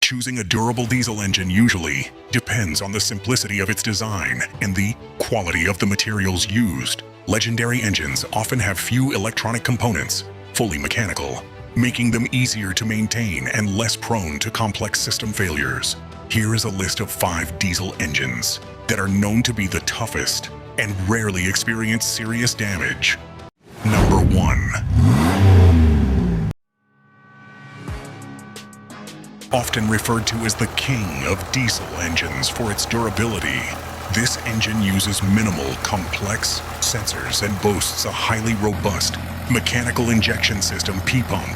Choosing a durable diesel engine usually depends on the simplicity of its design and the quality of the materials used. Legendary engines often have few electronic components, fully mechanical, making them easier to maintain and less prone to complex system failures. Here is a list of 5 diesel engines that are known to be the toughest and rarely experience serious damage. Number 1. Often referred to as the king of diesel engines for its durability, this engine uses minimal, complex sensors and boasts a highly robust mechanical injection system P-pump.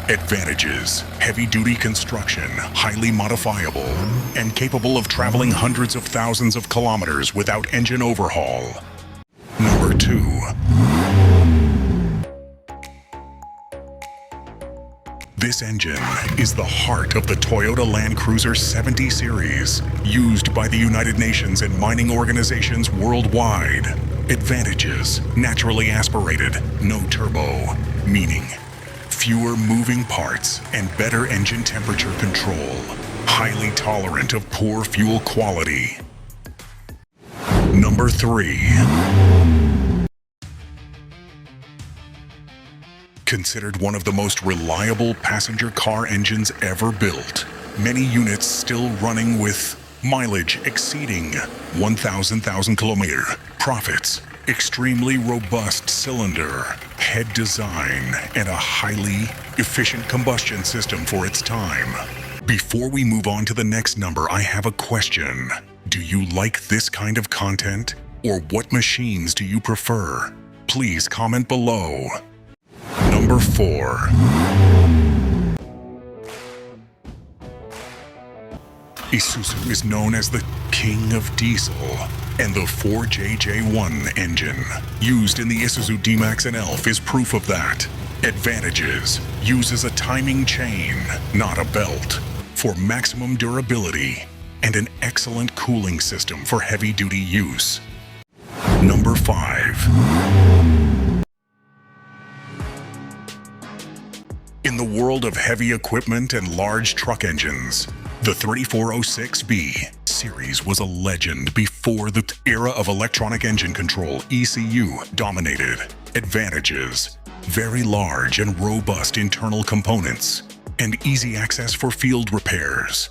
Advantages: heavy-duty construction, highly modifiable, and capable of traveling hundreds of thousands of kilometers without engine overhaul. Number 2. This engine is the heart of the Toyota Land Cruiser 70 series, used by the United Nations and mining organizations worldwide. Advantages: naturally aspirated, no turbo, meaning fewer moving parts and better engine temperature control. Highly tolerant of poor fuel quality. Number 3. Considered one of the most reliable passenger car engines ever built, many units still running with mileage exceeding 1,000 kilometer. Profits: extremely robust cylinder, head design, and a highly efficient combustion system for its time. Before we move on to the next number, I have a question. Do you like this kind of content? Or what machines do you prefer? Please comment below. Number 4. Isuzu is known as the king of diesel, and the 4JJ1 engine used in the Isuzu D-Max and Elf is proof of that. Advantages: uses a timing chain, not a belt, for maximum durability, and an excellent cooling system for heavy-duty use. Number 5. In the world of heavy equipment and large truck engines, the 3406B series was a legend before the era of electronic engine control (ECU) dominated. Advantages: very large and robust internal components, and easy access for field repairs.